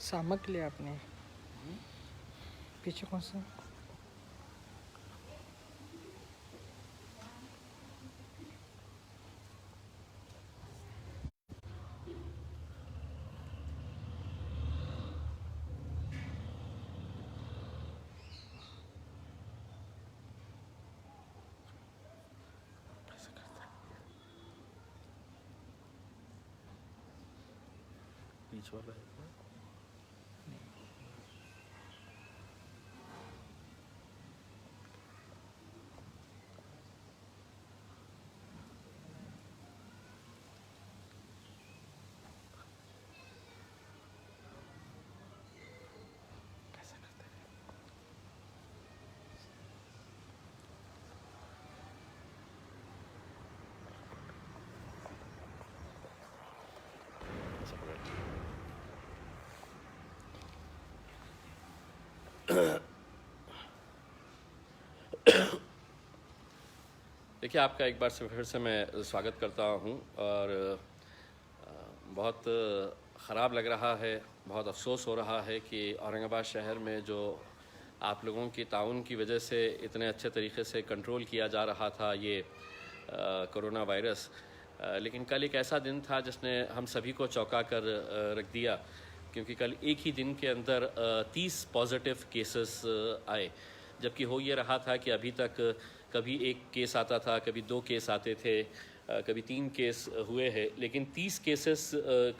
सामक लिया आपने पीछे कौन सा? बीच वाला है देखिए, आपका एक बार से फिर से मैं स्वागत करता हूं और बहुत ख़राब लग रहा है, बहुत अफसोस हो रहा है कि औरंगाबाद शहर में जो आप लोगों की ताउन की वजह से इतने अच्छे तरीके से कंट्रोल किया जा रहा था ये कोरोना वायरस, लेकिन कल एक ऐसा दिन था जिसने हम सभी को चौंका कर रख दिया, क्योंकि कल एक ही दिन के अंदर 30 पॉजिटिव केसेस आए। जबकि हो ये रहा था कि अभी तक कभी एक केस आता था, कभी 2 केस आते थे, कभी 3 केस हुए हैं, लेकिन 30 केसेस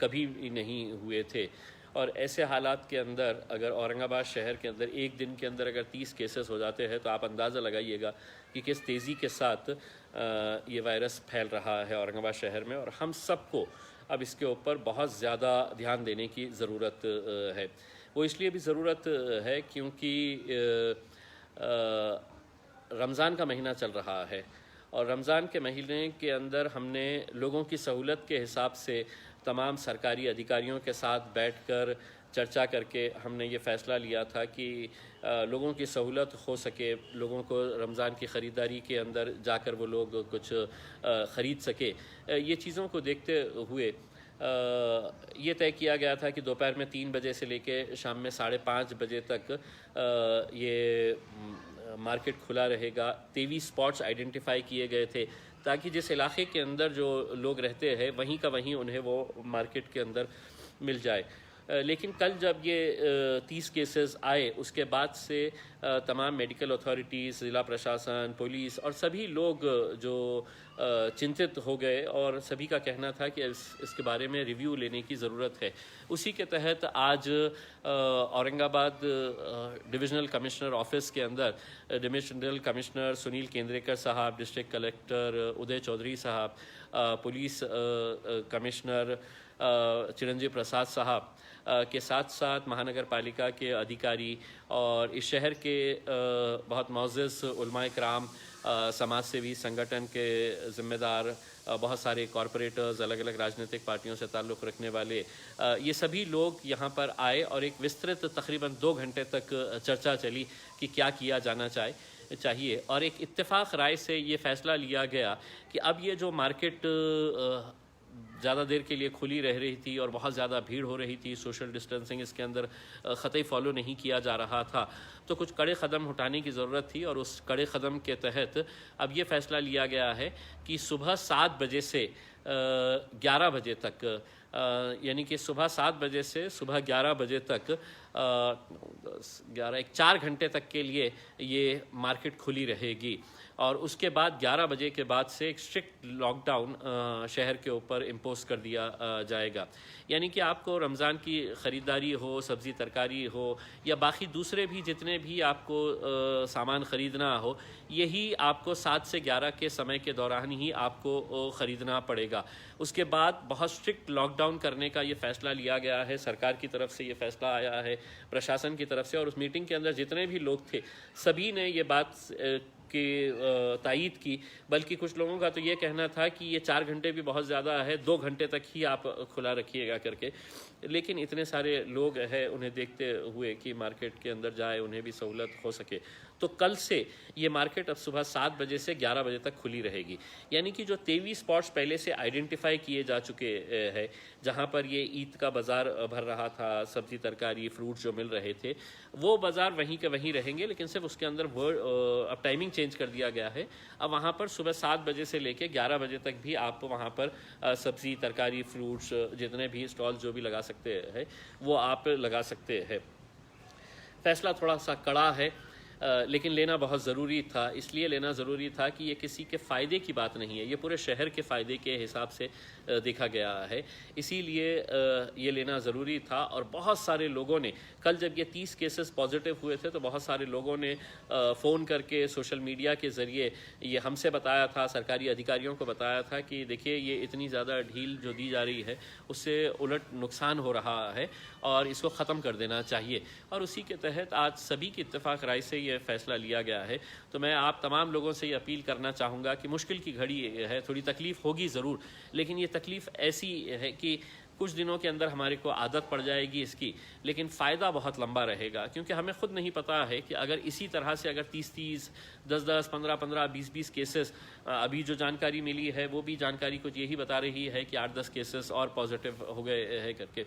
कभी नहीं हुए थे। और ऐसे हालात के अंदर अगर औरंगाबाद शहर के अंदर एक दिन के अंदर अगर 30 केसेस हो जाते हैं तो आप अंदाज़ा लगाइएगा कि किस तेज़ी के साथ ये वायरस फैल रहा है औरंगाबाद शहर में। और हम सबको अब इसके ऊपर बहुत ज़्यादा ध्यान देने की ज़रूरत है। वो इसलिए भी ज़रूरत है क्योंकि रमज़ान का महीना चल रहा है और रमज़ान के महीने के अंदर हमने लोगों की सहूलत के हिसाब से तमाम सरकारी अधिकारियों के साथ बैठकर चर्चा करके हमने ये फ़ैसला लिया था कि लोगों की सहूलत हो सके, लोगों को रमज़ान की ख़रीदारी के अंदर जाकर वो लोग कुछ ख़रीद सके। ये चीज़ों को देखते हुए ये तय किया गया था कि दोपहर में 3 बजे से लेके शाम में 5:30 बजे तक ये मार्केट खुला रहेगा। 23 स्पॉट्स आइडेंटिफाई किए गए थे ताकि जिस इलाके के अंदर जो लोग रहते हैं वहीं का वहीं उन्हें वो मार्केट के अंदर मिल जाए। लेकिन कल जब ये 30 केसेस आए उसके बाद से तमाम मेडिकल अथॉरिटीज़, ज़िला प्रशासन, पुलिस और सभी लोग जो चिंतित हो गए और सभी का कहना था कि इसके बारे में रिव्यू लेने की ज़रूरत है। उसी के तहत आज औरंगाबाद डिविजनल कमिश्नर ऑफिस के अंदर डिविजनल कमिश्नर सुनील केंद्रेकर साहब, डिस्ट्रिक्ट कलेक्टर उदय चौधरी साहब, पुलिस कमिश्नर चिरंजीव प्रसाद साहब के साथ साथ महानगर पालिका के अधिकारी और इस शहर के बहुत मोअज़्ज़ज़ उलमाए कराम, समाज सेवी संगठन के ज़िम्मेदार, बहुत सारे कॉरपोरेटर्स, अलग अलग राजनीतिक पार्टियों से ताल्लुक़ रखने वाले, ये सभी लोग यहाँ पर आए और एक विस्तृत तकरीबन 2 घंटे तक चर्चा चली कि क्या किया जाना चाहिए। और एक इत्तेफाक राय से ये फ़ैसला लिया गया कि अब ये जो मार्केट ज़्यादा देर के लिए खुली रह रही थी और बहुत ज़्यादा भीड़ हो रही थी, सोशल डिस्टेंसिंग इसके अंदर ख़तई फॉलो नहीं किया जा रहा था, तो कुछ कड़े क़दम उठाने की ज़रूरत थी। और उस कड़े क़दम के तहत अब ये फ़ैसला लिया गया है कि सुबह 7 बजे से 11 बजे तक, यानी कि सुबह 7 बजे से सुबह 11 बजे तक 4 घंटे तक के लिए ये मार्केट खुली रहेगी। और उसके बाद 11 बजे के बाद से एक स्ट्रिक्ट लॉकडाउन शहर के ऊपर इम्पोज कर दिया जाएगा। यानी कि आपको रमज़ान की ख़रीदारी हो, सब्ज़ी तरकारी हो या बाकी दूसरे भी जितने भी आपको सामान ख़रीदना हो, यही आपको 7 से 11 के समय के दौरान ही आपको ख़रीदना पड़ेगा। उसके बाद बहुत स्ट्रिक्ट लॉकडाउन करने का ये फ़ैसला लिया गया है, सरकार की तरफ से ये फ़ैसला आया है, प्रशासन की तरफ से। और उस मीटिंग के अंदर जितने भी लोग थे सभी ने ये बात की तायीद की, बल्कि कुछ लोगों का तो ये कहना था कि ये 4 घंटे भी बहुत ज़्यादा है, 2 घंटे तक ही आप खुला रखिएगा करके। लेकिन इतने सारे लोग हैं, उन्हें देखते हुए कि मार्केट के अंदर जाए, उन्हें भी सहूलत हो सके, तो कल से ये मार्केट अब सुबह 7 बजे से 11 बजे तक खुली रहेगी। यानी कि जो 23 स्पॉट्स पहले से आइडेंटिफाई किए जा चुके हैं, जहाँ पर ये ईद का बाज़ार भर रहा था, सब्ज़ी तरकारी फ्रूट जो मिल रहे थे, वो बाज़ार वहीं के वहीं रहेंगे, लेकिन सिर्फ उसके अंदर अब टाइमिंग चेंज कर दिया गया है। अब वहाँ पर सुबह 7 बजे से लेकर 11 बजे तक भी आप वहाँ पर सब्ज़ी तरकारी फ्रूट्स जितने भी स्टॉल जो भी लगा सकते हैं वो आप लगा सकते हैं। फ़ैसला थोड़ा सा कड़ा है, लेकिन लेना बहुत ज़रूरी था। इसलिए लेना ज़रूरी था कि ये किसी के फ़ायदे की बात नहीं है, ये पूरे शहर के फ़ायदे के हिसाब से देखा गया है, इसीलिए ये लेना ज़रूरी था। और बहुत सारे लोगों ने कल जब ये 30 केसेस पॉजिटिव हुए थे तो बहुत सारे लोगों ने फ़ोन करके सोशल मीडिया के ज़रिए ये हमसे बताया था, सरकारी अधिकारियों को बताया था कि देखिए ये इतनी ज़्यादा ढील जो दी जा रही है उससे उलट नुकसान हो रहा है और इसको ख़त्म कर देना चाहिए। और उसी के तहत आज सभी की इत्तेफाक राय से ये फ़ैसला लिया गया है। तो मैं आप तमाम लोगों से ये अपील करना चाहूँगा कि मुश्किल की घड़ी है, थोड़ी तकलीफ़ होगी ज़रूर, लेकिन ये तकलीफ़ ऐसी है कि कुछ दिनों के अंदर हमारे को आदत पड़ जाएगी इसकी, लेकिन फ़ायदा बहुत लंबा रहेगा। क्योंकि हमें ख़ुद नहीं पता है कि अगर इसी तरह से अगर 30-30, 10-10, 15-15, 20-20 केसेस, अभी जो जानकारी मिली है वो भी जानकारी कुछ यही बता रही है कि 8-10 केसेस और पॉजिटिव हो गए हैं करके,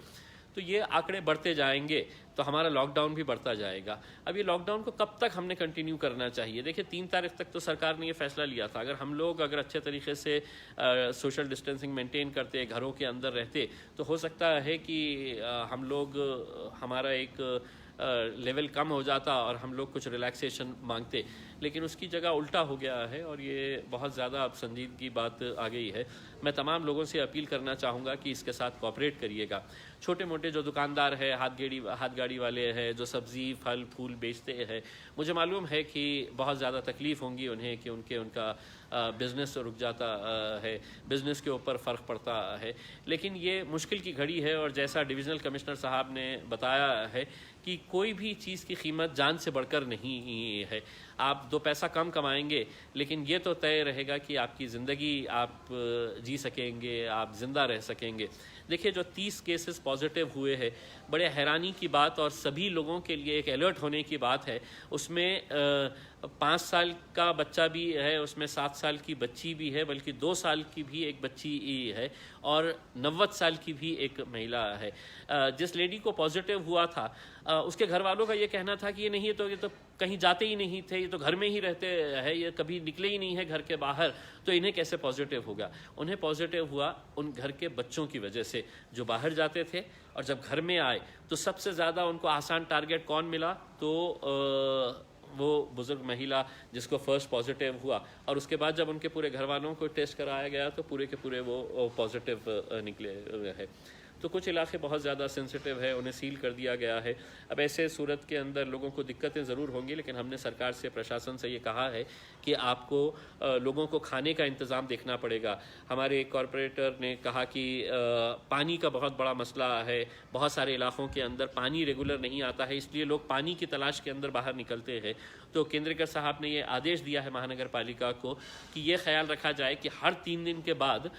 तो ये आंकड़े बढ़ते जाएंगे तो हमारा लॉकडाउन भी बढ़ता जाएगा। अब ये लॉकडाउन को कब तक हमने कंटिन्यू करना चाहिए? देखिए 3 तारीख तक तो सरकार ने ये फैसला लिया था। अगर हम लोग अगर अच्छे तरीके से सोशल डिस्टेंसिंग मेंटेन करते, घरों के अंदर रहते, तो हो सकता है कि हम लोग हमारा एक लेवल कम हो जाता और हम लोग कुछ रिलैक्सेशन मांगते, लेकिन उसकी जगह उल्टा हो गया है और ये बहुत ज़्यादा अब संजीदगी की बात आ गई है। मैं तमाम लोगों से अपील करना चाहूँगा कि इसके साथ कोऑपरेट करिएगा। छोटे मोटे जो दुकानदार है, हाथ गाड़ी वाले हैं, जो सब्ज़ी फल फूल बेचते हैं, मुझे मालूम है कि बहुत ज़्यादा तकलीफ़ होंगी उन्हें कि उनका बिज़नेस रुक जाता है, बिज़नेस के ऊपर फ़र्क पड़ता है, लेकिन ये मुश्किल की घड़ी है। और जैसा डिविज़नल कमिश्नर साहब ने बताया है कि कोई भी चीज़ की कीमत जान से बढ़कर नहीं है। आप 2 पैसा कम कमाएंगे, लेकिन ये तो तय रहेगा कि आपकी ज़िंदगी आप जी सकेंगे, आप ज़िंदा रह सकेंगे। देखिए जो 30 केसेस पॉजिटिव हुए हैं, बड़े हैरानी की बात और सभी लोगों के लिए एक अलर्ट होने की बात है। उसमें 5 साल का बच्चा भी है, उसमें 7 साल की बच्ची भी है, बल्कि 2 साल की भी एक बच्ची है और 90 साल की भी एक महिला है। जिस लेडी को पॉजिटिव हुआ था उसके घर वालों का ये कहना था कि ये तो कहीं जाते ही नहीं थे, ये तो घर में ही रहते हैं, ये कभी निकले ही नहीं है घर के बाहर, तो इन्हें कैसे पॉजिटिव होगा? उन्हें पॉजिटिव हुआ उन घर के बच्चों की वजह से जो बाहर जाते थे, और जब घर में आए तो सबसे ज़्यादा उनको आसान टारगेट कौन मिला? तो वो बुज़ुर्ग महिला जिसको फर्स्ट पॉजिटिव हुआ, और उसके बाद जब उनके पूरे घर वालों को टेस्ट कराया गया तो पूरे के पूरे वो पॉजिटिव निकले है। तो कुछ इलाके बहुत ज़्यादा सेंसिटिव है, उन्हें सील कर दिया गया है। अब ऐसे सूरत के अंदर लोगों को दिक्कतें ज़रूर होंगी, लेकिन हमने सरकार से, प्रशासन से ये कहा है कि आपको लोगों को खाने का इंतज़ाम देखना पड़ेगा। हमारे एक कॉरपोरेटर ने कहा कि पानी का बहुत बड़ा मसला है, बहुत सारे इलाक़ों के अंदर पानी रेगुलर नहीं आता है, इसलिए लोग पानी की तलाश के अंदर बाहर निकलते हैं। तो केंद्रीकर साहब ने ये आदेश दिया है महानगर पालिका को कि ये ख्याल रखा जाए कि हर 3 दिन के बाद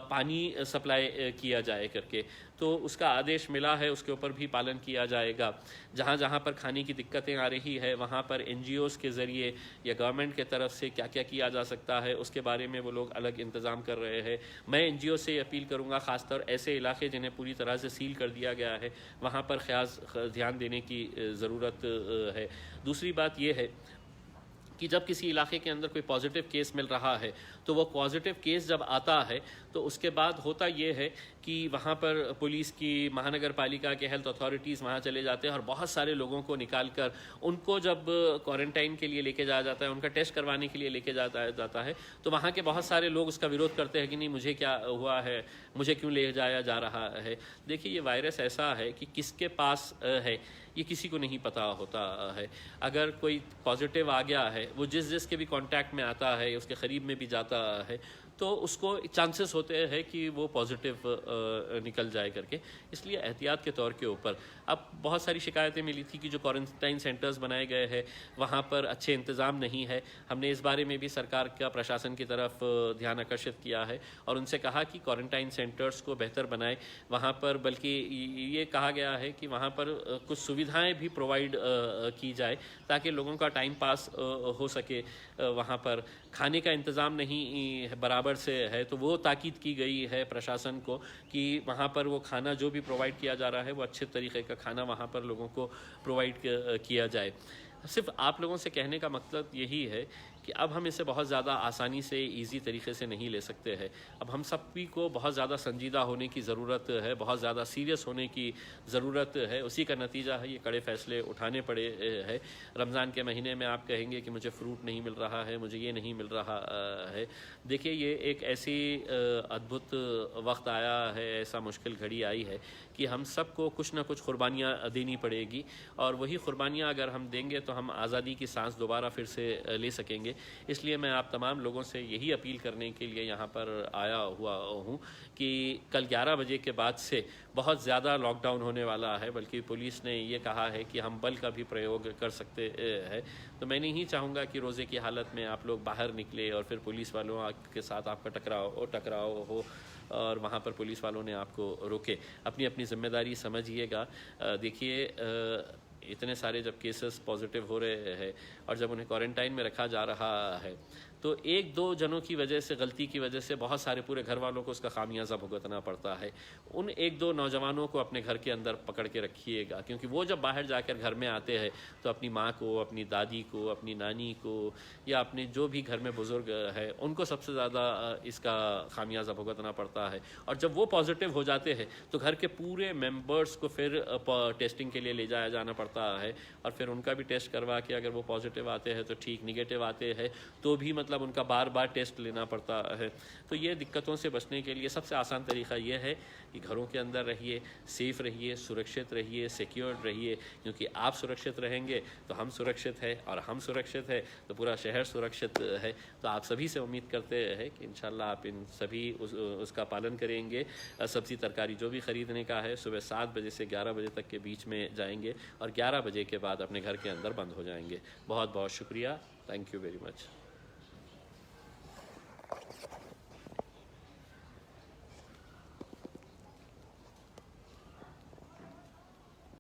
पानी सप्लाई किया जाए करके। तो उसका आदेश मिला है, उसके ऊपर भी पालन किया जाएगा। जहाँ जहाँ पर खाने की दिक्कतें आ रही है वहाँ पर NGOs के ज़रिए या गवर्नमेंट के तरफ से क्या क्या किया जा सकता है उसके बारे में वो लोग अलग इंतज़ाम कर रहे हैं। मैं NGO से अपील करूँगा, ख़ासतौर ऐसे इलाके जिन्हें पूरी तरह से सील कर दिया गया है, वहाँ पर ख़ास ध्यान देने की ज़रूरत है। दूसरी बात ये है कि जब किसी इलाके के अंदर कोई पॉजिटिव केस मिल रहा है तो वो पॉजिटिव केस जब आता है तो उसके बाद होता ये है कि वहाँ पर पुलिस की, महानगर पालिका के हेल्थ अथॉरिटीज़ वहाँ चले जाते हैं और बहुत सारे लोगों को निकाल कर उनको जब क्वारंटाइन के लिए लेके जाया जाता है, उनका टेस्ट करवाने के लिए लेके जाता है, तो वहाँ के बहुत सारे लोग उसका विरोध करते हैं कि नहीं, मुझे क्या हुआ है, मुझे क्यों ले जाया जा रहा है। देखिए ये वायरस ऐसा है कि किसके पास है ये किसी को नहीं पता होता है। अगर कोई पॉजिटिव आ गया है, वो जिस के भी कांटेक्ट में आता है, उसके करीब में भी जाता है, तो उसको चांसेस होते हैं कि वो पॉजिटिव निकल जाए करके। इसलिए एहतियात के तौर के ऊपर अब बहुत सारी शिकायतें मिली थी कि जो क्वारंटाइन सेंटर्स बनाए गए हैं वहाँ पर अच्छे इंतज़ाम नहीं है। हमने इस बारे में भी सरकार का प्रशासन की तरफ ध्यान आकर्षित किया है और उनसे कहा कि क्वारंटाइन सेंटर्स को बेहतर बनाए। वहाँ पर बल्कि ये कहा गया है कि वहाँ पर कुछ सुविधाएं भी प्रोवाइड की जाए ताकि लोगों का टाइम पास हो सके। वहाँ पर खाने का इंतज़ाम नहीं बराबर से है तो वो ताकीद की गई है प्रशासन को कि वहाँ पर वो खाना जो भी प्रोवाइड किया जा रहा है वो अच्छे तरीके का खाना वहाँ पर लोगों को प्रोवाइड किया जाए। सिर्फ आप लोगों से कहने का मतलब यही है कि अब हम इसे बहुत ज़्यादा आसानी से ईज़ी तरीके से नहीं ले सकते हैं। अब हम सभी को बहुत ज़्यादा संजीदा होने की ज़रूरत है, बहुत ज़्यादा सीरियस होने की ज़रूरत है। उसी का नतीजा है ये कड़े फैसले उठाने पड़े हैं। रमज़ान के महीने में आप कहेंगे कि मुझे फ्रूट नहीं मिल रहा है, मुझे ये नहीं मिल रहा है। देखिए ये एक ऐसी अद्भुत वक्त आया है, ऐसा मुश्किल घड़ी आई है कि हम सबको कुछ ना कुछ कुर्बानियाँ देनी पड़ेगी और वही कुर्बानियाँ अगर हम देंगे तो हम आज़ादी की सांस दोबारा फिर से ले सकेंगे। इसलिए मैं आप तमाम लोगों से यही अपील करने के लिए यहाँ पर आया हुआ हूँ कि कल 11 बजे के बाद से बहुत ज़्यादा लॉकडाउन होने वाला है, बल्कि पुलिस ने ये कहा है कि हम बल का भी प्रयोग कर सकते हैं। तो मैं नहीं चाहूँगा कि रोज़े की हालत में आप लोग बाहर निकले और फिर पुलिस वालों के साथ आपका टकराव हो और वहाँ पर पुलिस वालों ने आपको रोके। अपनी अपनी जिम्मेदारी समझिएगा। देखिए इतने सारे जब केसेस पॉजिटिव हो रहे हैं और जब उन्हें क्वारंटाइन में रखा जा रहा है तो एक दो जनों की वजह से, गलती की वजह से बहुत सारे पूरे घर वालों को उसका खामियाजा भुगतना पड़ता है। उन एक दो नौजवानों को अपने घर के अंदर पकड़ के रखिएगा क्योंकि वो जब बाहर जाकर घर में आते हैं तो अपनी माँ को, अपनी दादी को, अपनी नानी को या अपने जो भी घर में बुज़ुर्ग है उनको सबसे ज़्यादा इसका खामियाजा भुगतना पड़ता है। और जब वो पॉजिटिव हो जाते हैं तो घर के पूरे मेम्बर्स को फिर टेस्टिंग के लिए ले जाया जाना पड़ता है और फिर उनका भी टेस्ट करवा के अगर वो पॉजिटिव आते हैं तो ठीक, निगेटिव आते हैं तो भी मतलब उनका बार बार टेस्ट लेना पड़ता है। तो ये दिक्कतों से बचने के लिए सबसे आसान तरीका ये है कि घरों के अंदर रहिए, सेफ़ रहिए, सुरक्षित रहिए, सिक्योर्ड रहिए। क्योंकि आप सुरक्षित रहेंगे तो हम सुरक्षित हैं और हम सुरक्षित है तो पूरा शहर सुरक्षित है। तो आप सभी से उम्मीद करते हैं कि इंशाल्लाह आप इन सभी उसका पालन करेंगे। सब्ज़ी तरकारी जो भी ख़रीदने का है सुबह 7 बजे से 11 बजे तक के बीच में जाएंगे और 11 बजे के बाद अपने घर के अंदर बंद हो जाएंगे। बहुत बहुत शुक्रिया। Thank you very much.